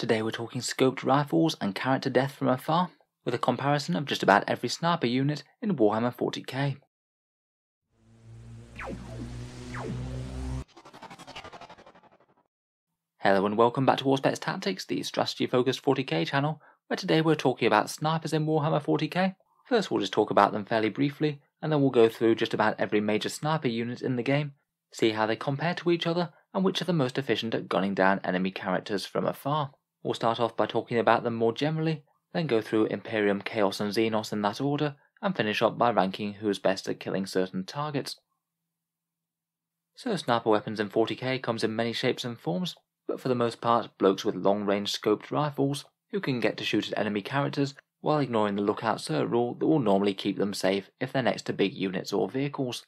Today we're talking scoped rifles and character death from afar, with a comparison of just about every sniper unit in Warhammer 40k. Hello and welcome back to Auspex Tactics, the strategy focused 40k channel, where today we're talking about snipers in Warhammer 40k. First we'll just talk about them fairly briefly, and then we'll go through just about every major sniper unit in the game, see how they compare to each other, and which are the most efficient at gunning down enemy characters from afar. We'll start off by talking about them more generally, then go through Imperium, Chaos and Xenos in that order, and finish up by ranking who's best at killing certain targets. So sniper weapons in 40k comes in many shapes and forms, but for the most part blokes with long-range scoped rifles who can get to shoot at enemy characters while ignoring the lookout sir rule that will normally keep them safe if they're next to big units or vehicles.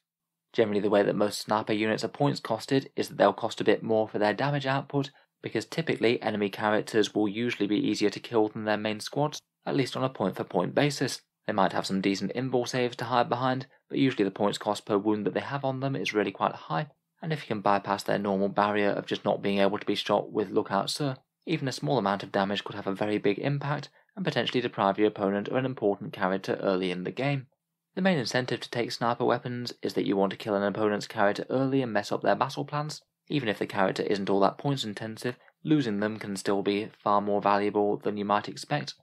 Generally the way that most sniper units are points costed is that they'll cost a bit more for their damage output, because typically enemy characters will usually be easier to kill than their main squads, at least on a point-for-point basis. They might have some decent invul saves to hide behind, but usually the points cost per wound that they have on them is really quite high, and if you can bypass their normal barrier of just not being able to be shot with lookout sir, even a small amount of damage could have a very big impact and potentially deprive your opponent of an important character early in the game. The main incentive to take sniper weapons is that you want to kill an opponent's character early and mess up their battle plans. Even if the character isn't all that points intensive, losing them can still be far more valuable than you might expect.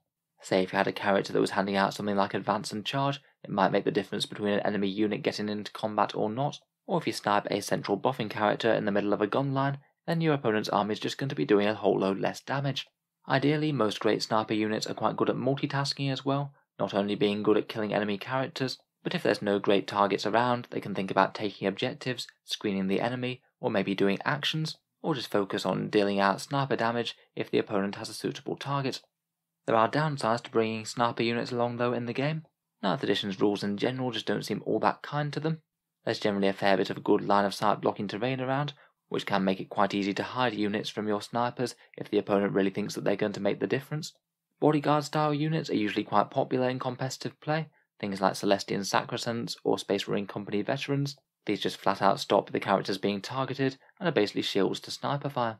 Say if you had a character that was handing out something like advance and charge, it might make the difference between an enemy unit getting into combat or not, or if you snipe a central buffing character in the middle of a gun line, then your opponent's army is just going to be doing a whole load less damage. Ideally, most great sniper units are quite good at multitasking as well, not only being good at killing enemy characters, but if there's no great targets around, they can think about taking objectives, screening the enemy, or maybe doing actions, or just focus on dealing out sniper damage if the opponent has a suitable target. There are downsides to bringing sniper units along though in the game. 9th edition's rules in general just don't seem all that kind to them. There's generally a fair bit of good line of sight blocking terrain around, which can make it quite easy to hide units from your snipers if the opponent really thinks that they're going to make the difference. Bodyguard style units are usually quite popular in competitive play, things like Celestian Sacrosancts or Space Marine Company veterans. These just flat out stop the characters being targeted and are basically shields to sniper fire.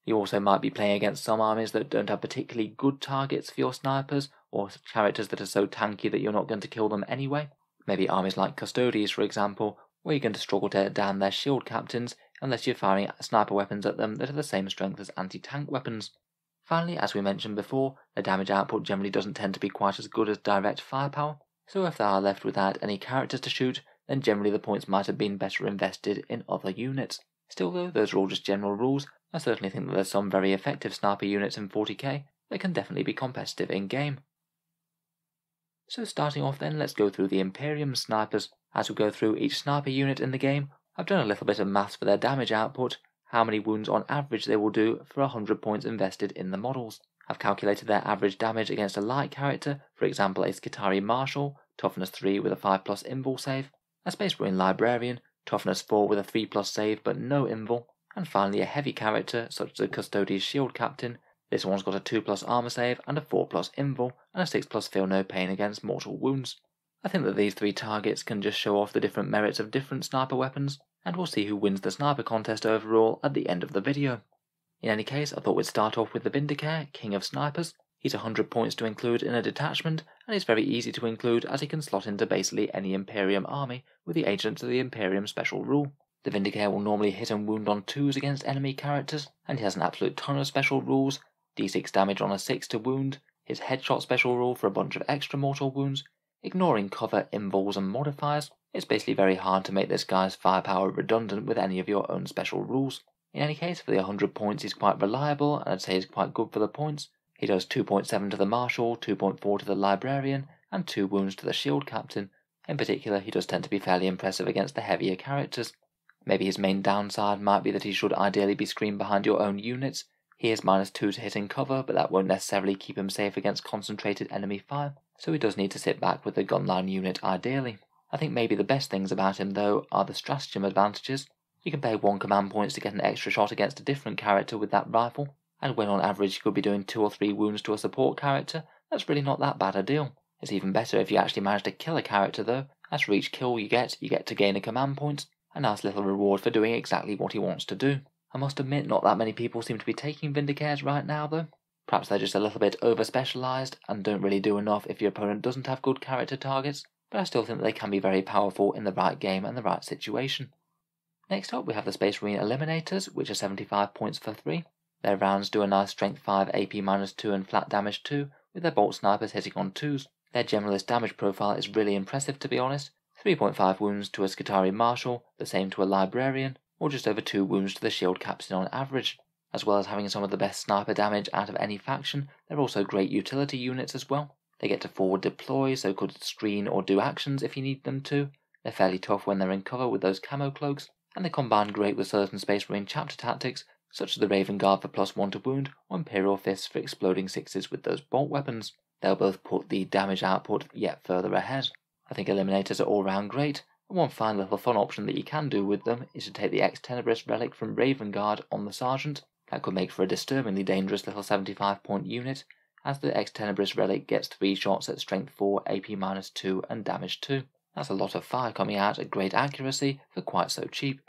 You also might be playing against some armies that don't have particularly good targets for your snipers, or characters that are so tanky that you're not going to kill them anyway. Maybe armies like Custodes, for example, where you're going to struggle to down their shield captains unless you're firing sniper weapons at them that are the same strength as anti-tank weapons. Finally, as we mentioned before, the damage output generally doesn't tend to be quite as good as direct firepower, so if they are left without any characters to shoot, then generally the points might have been better invested in other units. Still though, those are all just general rules. I certainly think that there's some very effective sniper units in 40k that can definitely be competitive in game. So starting off then, let's go through the Imperium snipers. As we go through each sniper unit in the game, I've done a little bit of maths for their damage output, how many wounds on average they will do for 100 points invested in the models. I've calculated their average damage against a light character, for example a Skitarii Marshal, toughness 3 with a 5+ invul save, a Space Marine Librarian, toughness 4 with a 3+ save but no invul, and finally a heavy character such as a Custodes Shield Captain. This one's got a 2+ armor save and a 4+ invul and a 6+ feel no pain against mortal wounds. I think that these three targets can just show off the different merits of different sniper weapons, and we'll see who wins the sniper contest overall at the end of the video. In any case, I thought we'd start off with the Vindicare, King of Snipers. He's 100 points to include in a detachment, and he's very easy to include as he can slot into basically any Imperium army with the Agents of the Imperium special rule. The Vindicare will normally hit and wound on 2s against enemy characters, and he has an absolute ton of special rules, d6 damage on a 6 to wound, his headshot special rule for a bunch of extra mortal wounds, ignoring cover, invuls and modifiers. It's basically very hard to make this guy's firepower redundant with any of your own special rules. In any case, for the 100 points he's quite reliable, and I'd say he's quite good for the points. He does 2.7 to the Marshal, 2.4 to the Librarian, and 2 wounds to the Shield Captain. In particular, he does tend to be fairly impressive against the heavier characters. Maybe his main downside might be that he should ideally be screened behind your own units. He is -2 to hit and cover, but that won't necessarily keep him safe against concentrated enemy fire, so he does need to sit back with the gunline unit ideally. I think maybe the best things about him though are the stratagem advantages. You can pay 1 command points to get an extra shot against a different character with that rifle, and when on average you could be doing 2 or 3 wounds to a support character, that's really not that bad a deal. It's even better if you actually manage to kill a character though, as for each kill you get to gain a command point, a nice little reward for doing exactly what he wants to do. I must admit not that many people seem to be taking Vindicares right now though. Perhaps they're just a little bit over-specialised and don't really do enough if your opponent doesn't have good character targets, but I still think that they can be very powerful in the right game and the right situation. Next up we have the Space Marine Eliminators, which are 75 points for 3. Their rounds do a nice Strength 5, AP -2 and flat damage 2, with their bolt snipers hitting on 2s. Their generalist damage profile is really impressive, to be honest. 3.5 wounds to a Skitarii Marshal, the same to a Librarian, or just over 2 wounds to the Shield Captain on average. As well as having some of the best sniper damage out of any faction, they're also great utility units as well. They get to forward deploy, so could screen or do actions if you need them to. They're fairly tough when they're in cover with those camo cloaks, and they combine great with certain Space Marine chapter tactics, such as the Raven Guard for +1 to wound, or Imperial Fists for exploding 6s with those bolt weapons. They'll both put the damage output yet further ahead. I think Eliminators are all round great, and one fine little fun option that you can do with them is to take the Ex Tenebris relic from Raven Guard on the Sergeant. That could make for a disturbingly dangerous little 75 point unit, as the Ex Tenebris relic gets 3 shots at Strength 4, AP -2 and damage 2. That's a lot of fire coming out at great accuracy for quite so cheap.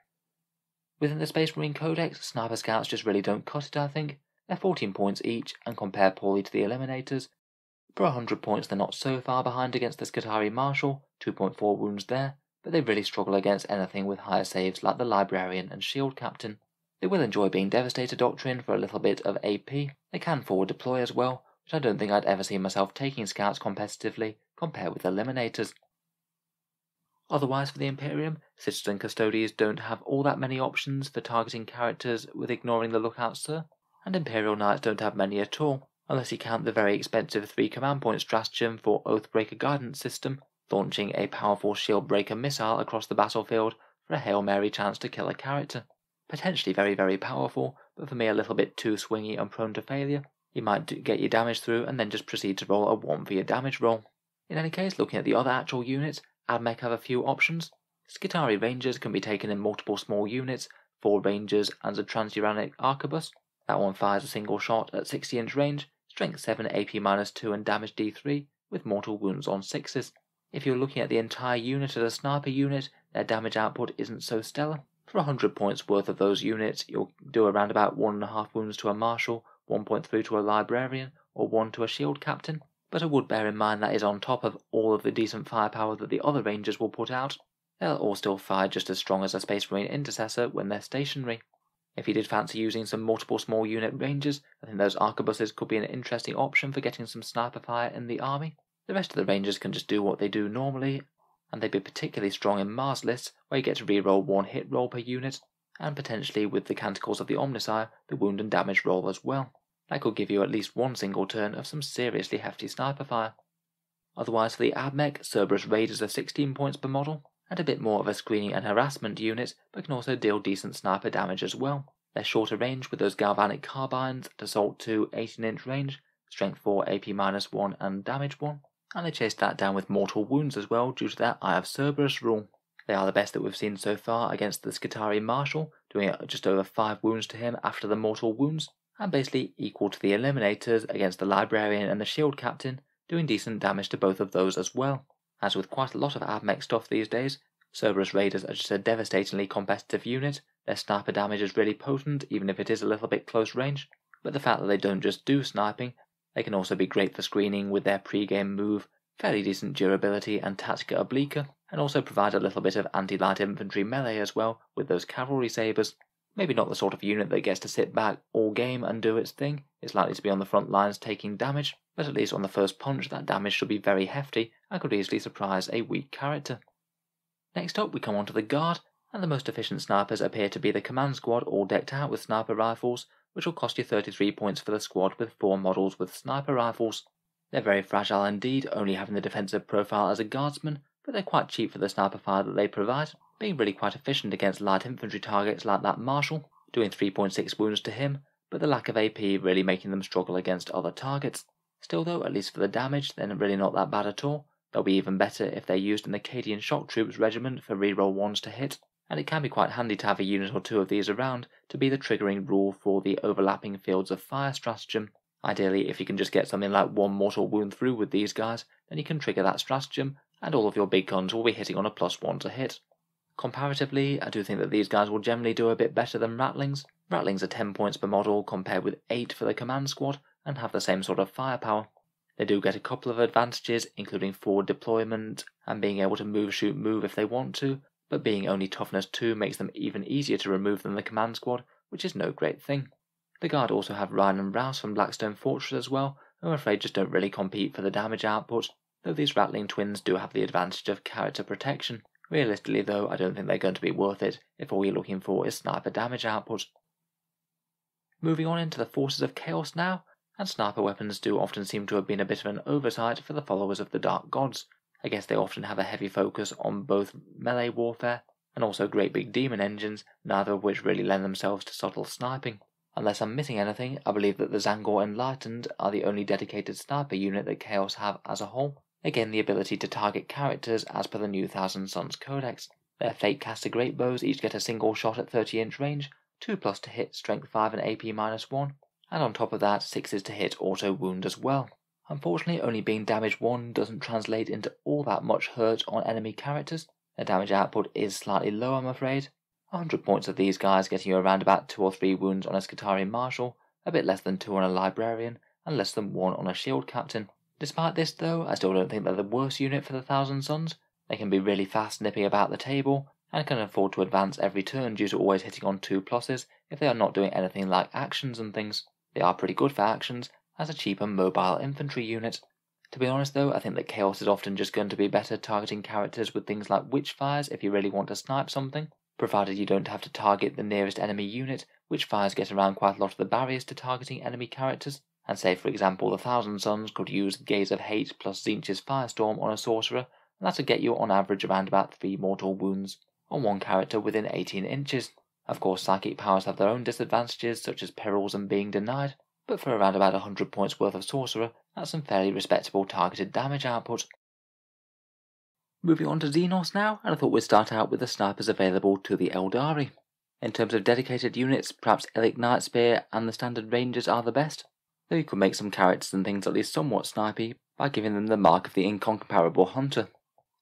Within the Space Marine Codex, Sniper Scouts just really don't cut it, I think. They're 14 points each and compare poorly to the Eliminators. For 100 points they're not so far behind against the Skitarii Marshal, 2.4 wounds there, but they really struggle against anything with higher saves like the Librarian and Shield Captain. They will enjoy being Devastator Doctrine for a little bit of AP. They can forward deploy as well, which I don't think I'd ever see myself taking Scouts competitively compared with Eliminators. Otherwise for the Imperium, Sisters and Custodies don't have all that many options for targeting characters with ignoring the Lookout Sir, and Imperial Knights don't have many at all, unless you count the very expensive 3 command point stratagem for Oathbreaker Guidance System, launching a powerful Shield Breaker missile across the battlefield for a Hail Mary chance to kill a character. Potentially very, very powerful, but for me a little bit too swingy and prone to failure. You might get your damage through and then just proceed to roll a 1 for your damage roll. In any case, looking at the other actual units, AdMech have a few options. Skitarii Rangers can be taken in multiple small units, 4 Rangers and a Transuranic Arquebus. That one fires a single shot at 60-inch range, Strength 7, AP -2 and damage D3, with mortal wounds on 6s. If you're looking at the entire unit as a sniper unit, their damage output isn't so stellar. For 100 points worth of those units, you'll do around about 1.5 wounds to a Marshal, 1.3 to a Librarian, or 1 to a Shield Captain, but I would bear in mind that is on top of all of the decent firepower that the other Rangers will put out. They'll all still fire just as strong as a Space Marine Intercessor when they're stationary. If you did fancy using some multiple small unit Rangers, I think those Arquebuses could be an interesting option for getting some sniper fire in the army. The rest of the Rangers can just do what they do normally, and they'd be particularly strong in Mars lists, where you get to reroll 1 hit roll per unit, and potentially with the Canticles of the Omnissiah, the wound and damage roll as well. That could give you at least 1 single turn of some seriously hefty sniper fire. Otherwise for the AdMech, Cerberus Raiders are 16 points per model, and a bit more of a screening and harassment unit, but can also deal decent sniper damage as well. They're shorter range with those galvanic carbines at Assault 2 18-inch range, Strength 4 AP -1 and damage 1, and they chase that down with mortal wounds as well due to their Eye of Cerberus rule. They are the best that we've seen so far against the Skitarii Marshal, doing just over 5 wounds to him after the mortal wounds, and basically equal to the Eliminators against the Librarian and the Shield Captain, doing decent damage to both of those as well. As with quite a lot of AdMech stuff these days, Cerberus Raiders are just a devastatingly competitive unit. Their sniper damage is really potent, even if it is a little bit close range, but the fact that they don't just do sniping, they can also be great for screening with their pre-game move, fairly decent durability and Tactica Obliqua, and also provide a little bit of anti-light infantry melee as well with those cavalry sabres. Maybe not the sort of unit that gets to sit back all game and do its thing. It's likely to be on the front lines taking damage, but at least on the first punch that damage should be very hefty and could easily surprise a weak character. Next up we come on to the Guard, and the most efficient snipers appear to be the Command Squad, all decked out with sniper rifles, which will cost you 33 points for the squad with 4 models with sniper rifles. They're very fragile indeed, only having the defensive profile as a guardsman, but they're quite cheap for the sniper fire that they provide, being really quite efficient against light infantry targets like that Marshal, doing 3.6 wounds to him, but the lack of AP really making them struggle against other targets. Still though, at least for the damage, they're really not that bad at all. They'll be even better if they're used in the Cadian Shock Troops regiment for reroll 1s to hit, and it can be quite handy to have a unit or 2 of these around to be the triggering rule for the overlapping fields of fire stratagem. Ideally, if you can just get something like 1 mortal wound through with these guys, then you can trigger that stratagem, and all of your big guns will be hitting on a +1 to hit. Comparatively, I do think that these guys will generally do a bit better than Rattlings. Rattlings are 10 points per model compared with 8 for the Command Squad, and have the same sort of firepower. They do get a couple of advantages, including forward deployment and being able to move, shoot, move if they want to, but being only toughness 2 makes them even easier to remove than the command squad, which is no great thing. The Guard also have Ryan and Rouse from Blackstone Fortress as well, who I'm afraid just don't really compete for the damage output, though these Rattling Twins do have the advantage of character protection. Realistically though, I don't think they're going to be worth it if all you're looking for is sniper damage output. Moving on into the Forces of Chaos now, and sniper weapons do often seem to have been a bit of an oversight for the followers of the Dark Gods. I guess they often have a heavy focus on both melee warfare and also great big demon engines, neither of which really lend themselves to subtle sniping. Unless I'm missing anything, I believe that the Zangor Enlightened are the only dedicated sniper unit that Chaos have as a whole. Again, the ability to target characters as per the new Thousand Suns Codex. Their Fatecaster Great Bows each get a single shot at 30-inch range, 2+ to hit, strength 5 and AP -1, and on top of that 6s to hit auto wound as well. Unfortunately, only being damage 1 doesn't translate into all that much hurt on enemy characters. Their damage output is slightly low, I'm afraid. 100 points of these guys getting you around about 2 or 3 wounds on a Skitarii Marshal, a bit less than 2 on a Librarian, and less than 1 on a Shield Captain. Despite this though, I still don't think they're the worst unit for the Thousand Suns. They can be really fast nipping about the table, and can afford to advance every turn due to always hitting on 2+ if they are not doing anything like actions and things. They are pretty good for actions, as a cheaper mobile infantry unit. To be honest though, I think that Chaos is often just going to be better targeting characters with things like Witchfires if you really want to snipe something, provided you don't have to target the nearest enemy unit. Witchfires get around quite a lot of the barriers to targeting enemy characters, and say for example the Thousand Suns could use Gaze of Hate plus Tzeentch's Firestorm on a sorcerer, and that'll get you on average around about 3 mortal wounds on one character within 18 inches. Of course, psychic powers have their own disadvantages, such as perils and being denied, but for around about 100 points worth of sorcerer, that's some fairly respectable targeted damage output. Moving on to Xenos now, and I thought we'd start out with the snipers available to the Eldari. In terms of dedicated units, perhaps Illic Nightspear and the standard Rangers are the best, though you could make some characters and things at least somewhat snipey by giving them the mark of the incomparable hunter.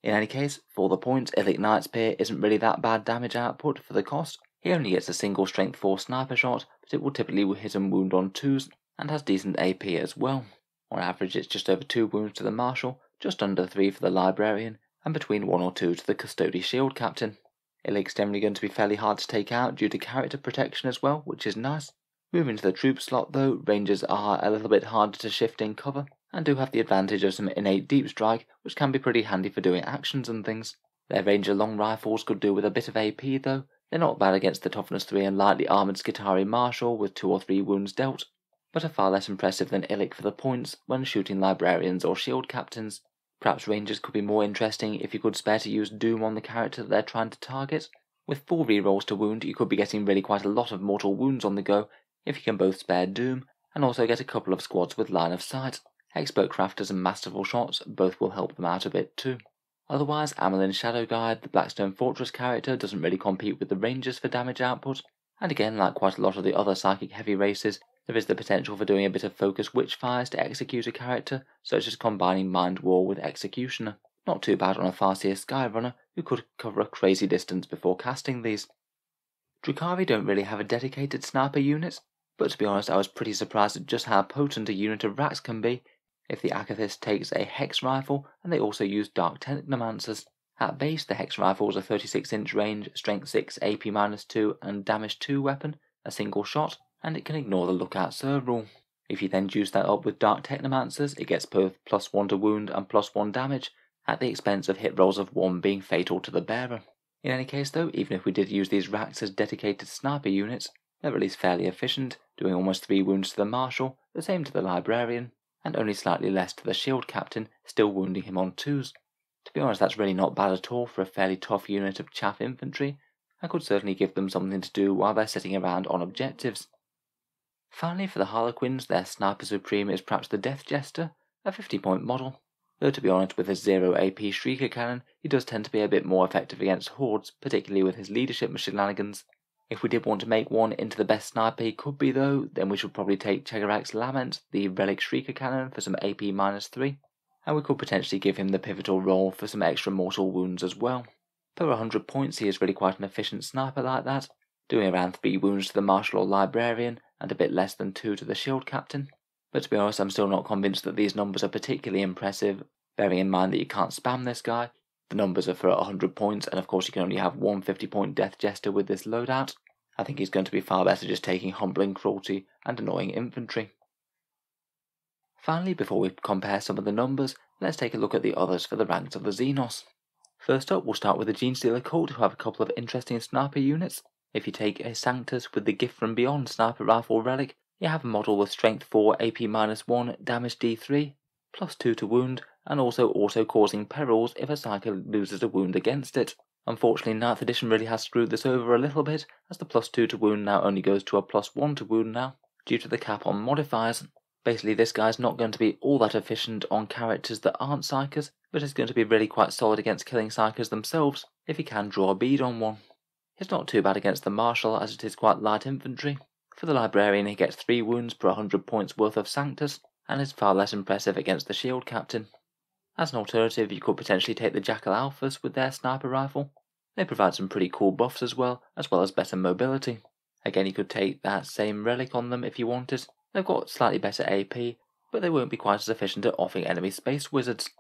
In any case, for the points, Illic Nightspear isn't really that bad damage output for the cost. He only gets a single strength 4 sniper shot, but it will typically hit and wound on 2s, and has decent AP as well. On average it's just over 2 wounds to the Marshal, just under 3 for the Librarian, and between 1 or 2 to the Custody Shield Captain. Illic's generally going to be fairly hard to take out due to character protection as well, which is nice. Moving to the troop slot though, Rangers are a little bit harder to shift in cover, and do have the advantage of some innate deep strike, which can be pretty handy for doing actions and things. Their Ranger long rifles could do with a bit of AP though. They're not bad against the toughness 3 and lightly armoured Skitarii Marshal with 2 or 3 wounds dealt, but are far less impressive than Illic for the points when shooting Librarians or Shield Captains. Perhaps Rangers could be more interesting if you could spare to use Doom on the character that they're trying to target. With 4 rerolls to wound, you could be getting really quite a lot of mortal wounds on the go if you can both spare Doom, and also get a couple of squads with line of sight. Expert crafters and masterful shots both will help them out a bit too. Otherwise, Amelin's Shadow Guide, the Blackstone Fortress character, doesn't really compete with the Rangers for damage output, and again, like quite a lot of the other psychic heavy races, there is the potential for doing a bit of focused Witchfires to execute a character, such as combining Mind War with Executioner. Not too bad on a Farseer Skyrunner, who could cover a crazy distance before casting these. Drukhari don't really have a dedicated sniper unit, but to be honest I was pretty surprised at just how potent a unit of Rax can be if the Akathist takes a Hex Rifle and they also use Dark Technomancers. At base, the Hex Rifle is a 36-inch range, strength 6, AP -2 and damage 2 weapon, a single shot, and it can ignore the Lookout Serve rule. If you then juice that up with Dark Technomancers, it gets both +1 to wound and +1 damage, at the expense of hit rolls of 1 being fatal to the bearer. In any case though, even if we did use these Rax as dedicated sniper units, they're at least fairly efficient, doing almost 3 wounds to the Marshal, the same to the Librarian, and only slightly less to the Shield Captain, still wounding him on 2s. To be honest, that's really not bad at all for a fairly tough unit of chaff infantry, and could certainly give them something to do while they're sitting around on objectives. Finally, for the Harlequins, their Sniper Supreme is perhaps the Death Jester, a 50-point model. Though to be honest, with his 0 AP Shrieker Cannon, he does tend to be a bit more effective against hordes, particularly with his leadership shenanigans. If we did want to make one into the best sniper he could be though, then we should probably take Chegarak's Lament, the Relic Shrieker Cannon, for some AP -3, and we could potentially give him the pivotal role for some extra mortal wounds as well. Per 100 points he is really quite an efficient sniper like that, doing around 3 wounds to the Marshal or Librarian, and a bit less than 2 to the Shield Captain. but to be honest I'm still not convinced that these numbers are particularly impressive, bearing in mind that you can't spam this guy. The numbers are for 100 points, and of course you can only have one 50-point Death Jester with this loadout. I think he's going to be far better just taking Humbling Cruelty and Annoying Infantry. Finally, before we compare some of the numbers, let's take a look at the others for the ranks of the Xenos. First up, we'll start with the Genestealer Cult, who have a couple of interesting sniper units. If you take a Sanctus with the Gift from Beyond Sniper Rifle Relic, you have a model with Strength 4, AP-1, Damage D3, +2 to wound, and also auto-causing perils if a Psycho loses a wound against it. Unfortunately, 9th edition really has screwed this over a little bit, as the +2 to wound now only goes to a +1 to wound now, due to the cap on modifiers. Basically, this guy's not going to be all that efficient on characters that aren't Psychers, but is going to be really quite solid against killing Psychers themselves, if he can draw a bead on one. It's not too bad against the Marshal, as it is quite light infantry. For the Librarian, he gets 3 wounds per 100 points worth of Sanctus, and is far less impressive against the Shield Captain. As an alternative, you could potentially take the Jackal Alphas with their sniper rifle. They provide some pretty cool buffs as well as better mobility. Again, you could take that same relic on them if you wanted. They've got slightly better AP, but they won't be quite as efficient at offing enemy space wizards.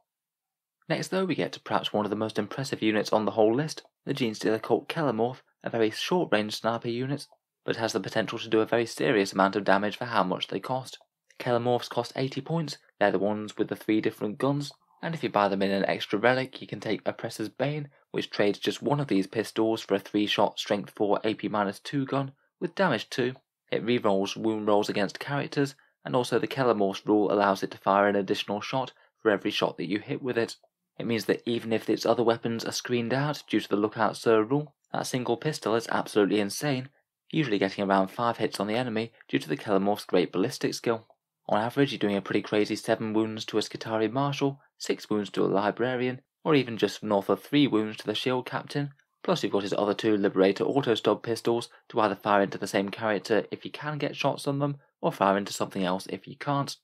Next though, we get to perhaps one of the most impressive units on the whole list, the Genestealer Cult Kelermorph, a very short-range sniper unit, but has the potential to do a very serious amount of damage for how much they cost. Kelermorphs cost 80 points, they're the ones with the 3 different guns, and if you buy them in an extra relic, you can take Oppressor's Bane, which trades just one of these pistols for a 3-shot Strength 4 AP-2 gun with damage 2. It rerolls wound rolls against characters, and also the Kelermorph's rule allows it to fire an additional shot for every shot that you hit with it. It means that even if its other weapons are screened out due to the Lookout Sir rule, that single pistol is absolutely insane, usually getting around 5 hits on the enemy due to the Kelermorph's great ballistic skill. On average, you're doing a pretty crazy 7 wounds to a Skitarii Marshal, 6 wounds to a Librarian, or even just north of 3 wounds to the Shield Captain, plus you've got his other 2 Liberator Auto-Stub pistols to either fire into the same character if you can get shots on them, or fire into something else if you can't.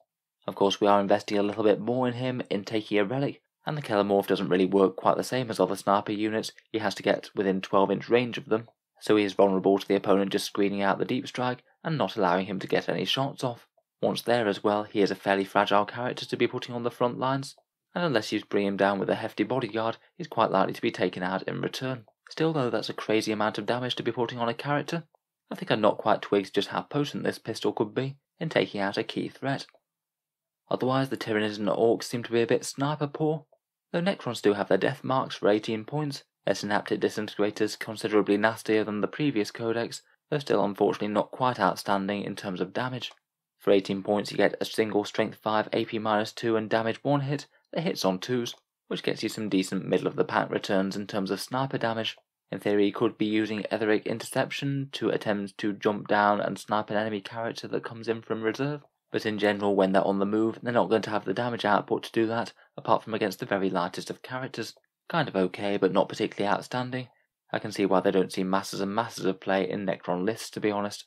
Of course, we are investing a little bit more in him in taking a relic, and the Kelermorph doesn't really work quite the same as other sniper units. He has to get within 12-inch range of them, so he is vulnerable to the opponent just screening out the deep strike and not allowing him to get any shots off. Once there as well, he is a fairly fragile character to be putting on the front lines, and unless you bring him down with a hefty bodyguard, he's quite likely to be taken out in return. Still though, that's a crazy amount of damage to be putting on a character. I think I'd not quite twigged just how potent this pistol could be in taking out a key threat. Otherwise, the Tyranids and Orcs seem to be a bit sniper poor. Though Necrons do have their death marks for 18 points, their Synaptic Disintegrators considerably nastier than the previous codex, though still unfortunately not quite outstanding in terms of damage. For 18 points you get a single Strength 5 AP-2 and Damage 1 hit that hits on 2s, which gets you some decent middle of the pack returns in terms of sniper damage. In theory you could be using Etheric Interception to attempt to jump down and snipe an enemy character that comes in from reserve, but in general when they're on the move they're not going to have the damage output to do that, apart from against the very lightest of characters. Kind of okay, but not particularly outstanding. I can see why they don't see masses and masses of play in Necron lists, to be honest.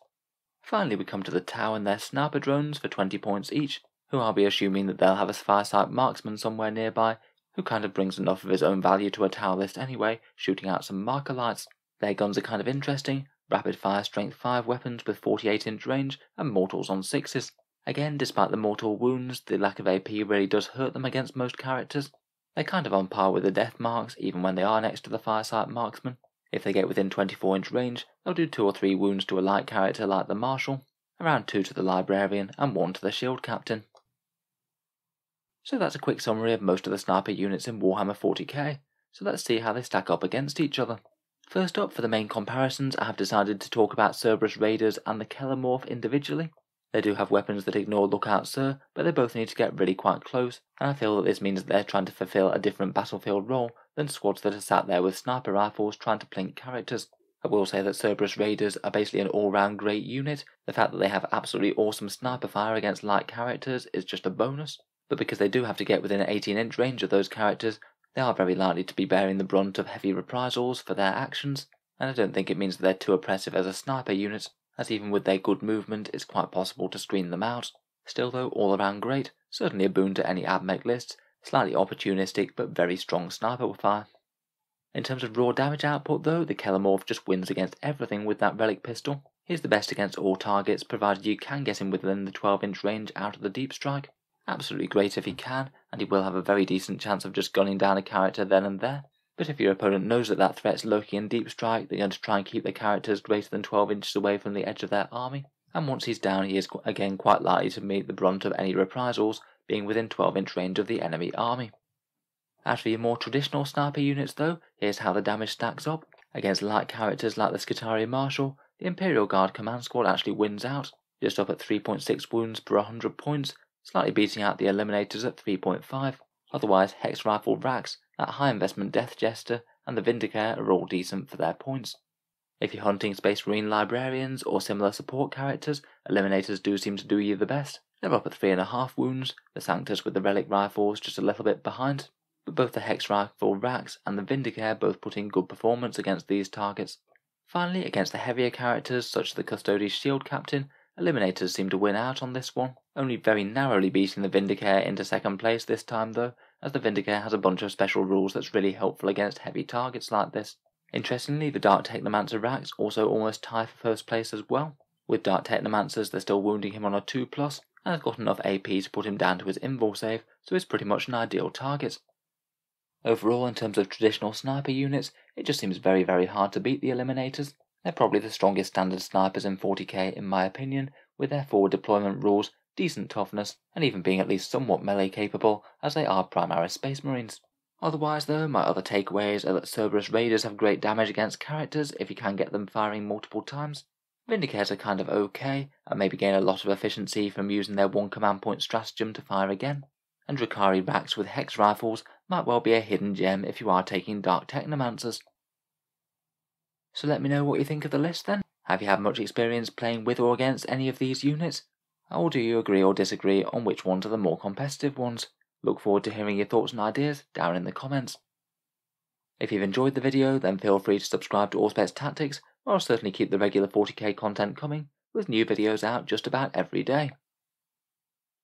Finally we come to the Tau and their sniper drones for 20 points each, who I'll be assuming that they'll have a Firesight marksman somewhere nearby, who kind of brings enough of his own value to a Tau list anyway, shooting out some marker lights. Their guns are kind of interesting, rapid fire Strength 5 weapons with 48-inch range and mortals on 6s. Again, despite the mortal wounds, the lack of AP really does hurt them against most characters. They're kind of on par with the death marks, even when they are next to the Firesight marksman. If they get within 24-inch range, they'll do 2 or 3 wounds to a light character like the Marshal, around 2 to the Librarian and 1 to the Shield Captain. So that's a quick summary of most of the sniper units in Warhammer 40k, so let's see how they stack up against each other. First up, for the main comparisons, I have decided to talk about Cerberus Raiders and the Kelermorph individually. They do have weapons that ignore Lookout Sir, but they both need to get really quite close, and I feel that this means that they're trying to fulfill a different battlefield role than squads that are sat there with sniper rifles trying to plink characters. I will say that Cerberus Raiders are basically an all-round great unit. The fact that they have absolutely awesome sniper fire against light characters is just a bonus, but because they do have to get within an 18-inch range of those characters, they are very likely to be bearing the brunt of heavy reprisals for their actions, and I don't think it means that they're too oppressive as a sniper unit, as even with their good movement it's quite possible to screen them out. Still though, all around great, certainly a boon to any AdMech lists, slightly opportunistic but very strong sniper fire. In terms of raw damage output though, the Kelermorph just wins against everything with that relic pistol. He's the best against all targets, provided you can get him within the 12-inch range out of the deep strike. Absolutely great if he can, and he will have a very decent chance of just gunning down a character then and there. But if your opponent knows that that threat's Loki and deep strike, they're going to try and keep their characters greater than 12 inches away from the edge of their army, and once he's down he is again quite likely to meet the brunt of any reprisals, being within 12-inch range of the enemy army. As for your more traditional sniper units though, here's how the damage stacks up. Against light characters like the Skitarii Marshal, the Imperial Guard command squad actually wins out, just up at 3.6 wounds per 100 points, slightly beating out the Eliminators at 3.5. Otherwise, Hex Rifle Rax, that high investment Death Jester, and the Vindicator are all decent for their points. If you're hunting Space Marine Librarians or similar support characters, Eliminators do seem to do you the best. They're up at 3.5 wounds, the Sanctus with the Relic Rifles just a little bit behind, but both the Hex Rifle Rax and the Vindicator both put in good performance against these targets. Finally, against the heavier characters such as the Custodes Shield Captain, Eliminators seem to win out on this one, only very narrowly beating the Vindicator into second place this time though, as the Vindicator has a bunch of special rules that's really helpful against heavy targets like this. Interestingly, the Dark Technomancer Rax also almost tie for first place as well. With Dark Technomancers, they're still wounding him on a 2+, and have got enough AP to put him down to his invul save, so he's pretty much an ideal target. Overall, in terms of traditional sniper units, it just seems very hard to beat the Eliminators. They're probably the strongest standard snipers in 40k in my opinion, with their forward deployment rules, decent toughness, and even being at least somewhat melee capable, as they are Primaris Space Marines. Otherwise though, my other takeaways are that Cerberus Raiders have great damage against characters if you can get them firing multiple times. Vindicators are kind of okay, and maybe gain a lot of efficiency from using their one command point stratagem to fire again. And Drukhari Rax with Hex Rifles might well be a hidden gem if you are taking Dark Technomancers. So let me know what you think of the list then. Have you had much experience playing with or against any of these units? Or do you agree or disagree on which ones are the more competitive ones? Look forward to hearing your thoughts and ideas down in the comments. If you've enjoyed the video, then feel free to subscribe to Auspex Tactics, or I'll certainly keep the regular 40k content coming, with new videos out just about every day.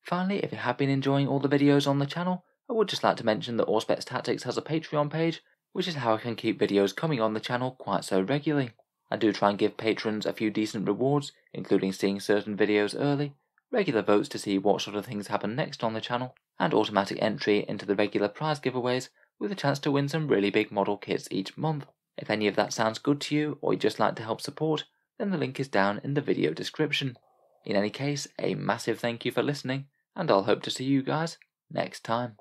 Finally, if you have been enjoying all the videos on the channel, I would just like to mention that Auspex Tactics has a Patreon page, which is how I can keep videos coming on the channel quite so regularly. I do try and give patrons a few decent rewards, including seeing certain videos early, regular votes to see what sort of things happen next on the channel, and automatic entry into the regular prize giveaways with a chance to win some really big model kits each month. If any of that sounds good to you, or you'd just like to help support, then the link is down in the video description. In any case, a massive thank you for listening, and I'll hope to see you guys next time.